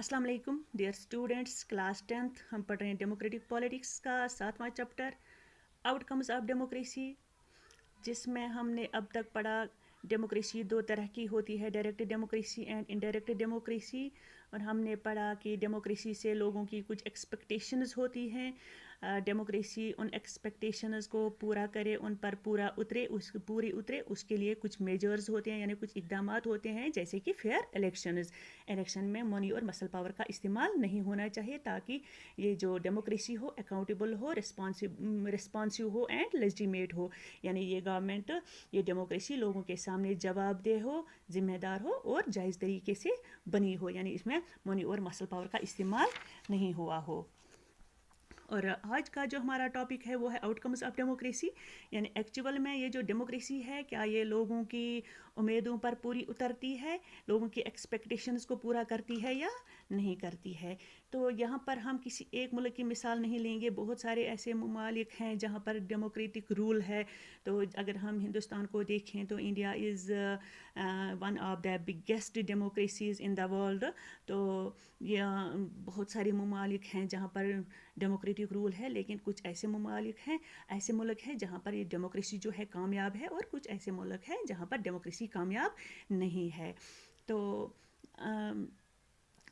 अस्सलाम वालेकुम dear students, class 10th हम पढ़ रहे हैं डेमोक्रेटिक पॉलिटिक्स का 7वां चैप्टर आउटकम्स ऑफ डेमोक्रेसी, जिसमें हमने अब तक पढ़ा डेमोक्रेसी दो तरह की होती है, direct democracy and indirect democracy. और हमने पढ़ा कि डेमोक्रेसी से लोगों की कुछ एक्सपेक्टेशंस होती हैं, डेमोक्रेसी उन एक्सपेक्टेशंस को पूरा करे, उन पर पूरा उतरे, पूरी उतरे, उसके लिए कुछ मेजर्स होते हैं, यानी कुछ इकदाम होते हैं, जैसे कि फेयर इलेक्शन में मनी और मसल पावर का इस्तेमाल नहीं होना चाहिए, ताकि ये जो डेमोक्रेसी हो अकाउंटेबल हो, रिस्पॉन्सिव हो एंड लेजिटिमेट हो, यानी ये गवर्नमेंट, ये डेमोक्रेसी लोगों के सामने जवाबदेह हो, जिम्मेदार हो और जायज़ तरीके से बनी हो, यानी इसमें मनी और मसल पावर का इस्तेमाल नहीं हुआ हो। और आज का जो हमारा टॉपिक है वो है आउटकम्स ऑफ डेमोक्रेसी, यानी एक्चुअल में ये जो डेमोक्रेसी है, क्या ये लोगों की उम्मीदों पर पूरी उतरती है, लोगों की एक्सपेक्टेशंस को पूरा करती है या नहीं करती है। तो यहाँ पर हम किसी एक मुल्क की मिसाल नहीं लेंगे, बहुत सारे ऐसे ममालिक हैं जहाँ पर डेमोक्रेटिक रूल है। तो अगर हम हिंदुस्तान को देखें तो India is one of the biggest democracies in the world. तो ये बहुत सारे ममालिक हैं जहाँ पर डेमोक्रेटिक रूल है, लेकिन कुछ ऐसे ममालिक हैं, ऐसे मुल्क हैं जहाँ पर ये डेमोक्रेसी जो है कामयाब है, और कुछ ऐसे मुल्क हैं जहाँ पर डेमोक्रेसी कामयाब नहीं है। तो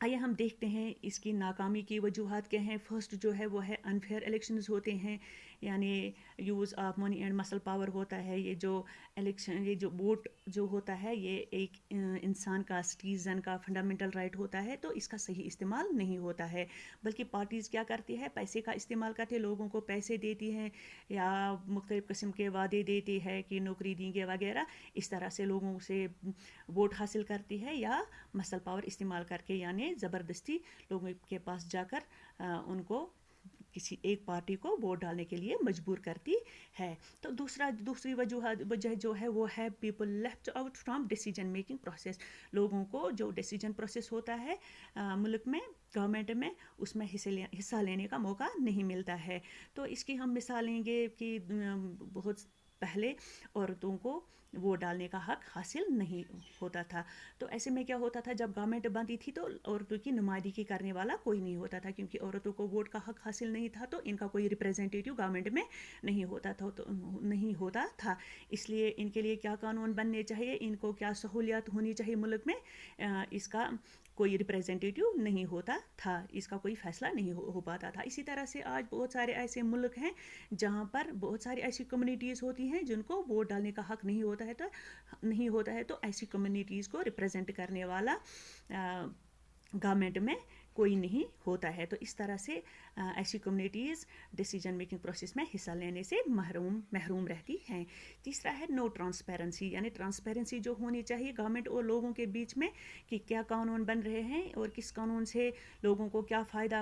आइए हम देखते हैं इसकी नाकामी की वजूहात क्या हैं। फर्स्ट जो है वो है अनफेयर इलेक्शंस होते हैं, यानी use of money and muscle power होता है। ये जो इलेक्शन, ये जो वोट जो होता है, ये एक इंसान का, सिटीज़न का फंडामेंटल राइट होता है, तो इसका सही इस्तेमाल नहीं होता है, बल्कि पार्टीज़ क्या करती है, पैसे का इस्तेमाल करते हैं, लोगों को पैसे देती हैं या मुख्तलिफ़ किस्म के वादे देती है कि नौकरी देंगे वगैरह, इस तरह से लोगों से वोट हासिल करती है, या मसल पावर इस्तेमाल करके, यानी ज़बरदस्ती लोगों के पास जाकर उनको किसी एक पार्टी को वोट डालने के लिए मजबूर करती है। तो दूसरी वजह जो है वो है people left out from decision making process. लोगों को जो डिसीजन प्रोसेस होता है मुल्क में, गवर्नमेंट में, उसमें हिस्सा लेने का मौका नहीं मिलता है। तो इसकी हम मिसाल लेंगे कि बहुत पहले औरतों को वोट डालने का हक हासिल नहीं होता था। तो ऐसे में क्या होता था, जब गवर्नमेंट बनती थी तो औरतों की नुमाइंदगी करने वाला कोई नहीं होता था, क्योंकि औरतों को वोट का हक हासिल नहीं था, तो इनका कोई रिप्रेजेंटेटिव गवर्नमेंट में नहीं होता था। इसलिए इनके लिए क्या कानून बनने चाहिए, इनको क्या सहूलियत होनी चाहिए मुल्क में, इसका कोई रिप्रेजेंटेटिव नहीं होता था, इसका कोई फ़ैसला नहीं हो पाता था। इसी तरह से आज बहुत सारे ऐसे मुल्क हैं जहाँ पर बहुत सारी ऐसी कम्युनिटीज़ होती हैं जिनको वोट डालने का हक नहीं होता है, तो ऐसी कम्युनिटीज़ को रिप्रेजेंट करने वाला गवर्नमेंट में कोई नहीं होता है। तो इस तरह से ऐसी कम्युनिटीज़ डिसीजन मेकिंग प्रोसेस में हिस्सा लेने से महरूम रहती हैं। तीसरा है नो ट्रांसपेरेंसी, यानी ट्रांसपेरेंसी जो होनी चाहिए गवर्नमेंट और लोगों के बीच में, कि क्या कानून बन रहे हैं और किस कानून से लोगों को क्या फ़ायदा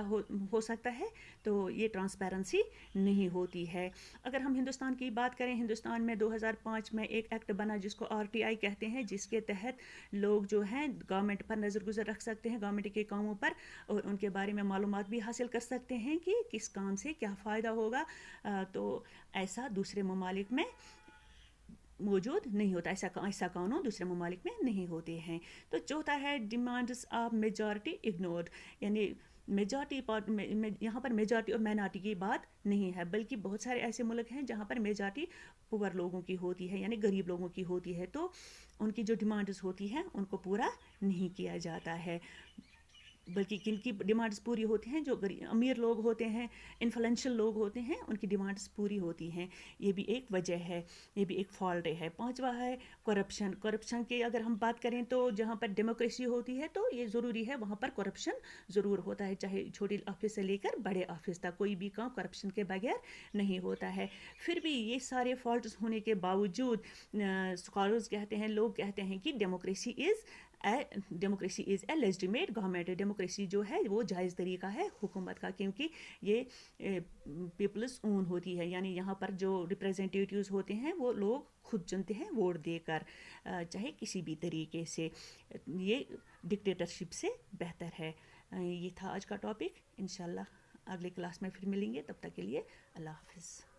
हो सकता है, तो ये ट्रांसपेरेंसी नहीं होती है। अगर हम हिंदुस्तान की बात करें, हिंदुस्तान में 2005 में एक एक्ट बना जिसको RTI कहते हैं, जिसके तहत लोग जो हैं गवर्नमेंट पर नज़र गुजर रख सकते हैं, गवर्नमेंट के कामों पर, और उनके बारे में मालूमात भी हासिल कर सकते हैं कि किस काम से क्या फ़ायदा होगा। तो ऐसा दूसरे ममालिक में मौजूद नहीं होता, ऐसा कानून दूसरे ममालिक में नहीं होते हैं। तो चौथा है डिमांड्स ऑफ मेजॉरिटी इग्नोर्ड, यानी मेजॉरिटी पार्ट में यहाँ पर मेजॉरिटी और माइनॉरिटी की बात नहीं है, बल्कि बहुत सारे ऐसे मुल्क हैं जहाँ पर मेजॉरिटी पुअर लोगों की होती है, यानी गरीब लोगों की होती है, तो उनकी जो डिमांड्स होती हैं उनको पूरा नहीं किया जाता है, बल्कि किनकी डिमांड्स पूरी होती हैं, जो अमीर लोग होते हैं, इन्फ्लुएंशियल लोग होते हैं, उनकी डिमांड्स पूरी होती हैं। ये भी एक वजह है, ये भी एक फॉल्ट है। पांचवा है करप्शन की अगर हम बात करें तो जहाँ पर डेमोक्रेसी होती है तो ये ज़रूरी है, वहाँ पर करप्शन ज़रूर होता है, चाहे छोटी ऑफिस से लेकर बड़े ऑफिस तक, कोई भी काम करप्शन के बगैर नहीं होता है। फिर भी ये सारे फॉल्ट्स होने के बावजूद स्कॉलर्स कहते हैं, लोग कहते हैं कि democracy is a legitimate government. Democracy जो है वो जायज़ तरीका है हुकूमत का, क्योंकि ये पीपल्स ओन होती है, यानी यहाँ पर जो रिप्रेजेंटेटिव्स होते हैं वो लोग खुद चुनते हैं वोट देकर, चाहे किसी भी तरीके से। ये डिक्टेटरशिप से बेहतर है। ये था आज का टॉपिक। इंशाल्लाह अगले क्लास में फिर मिलेंगे, तब तक के लिए अल्लाह हाफ़िज़।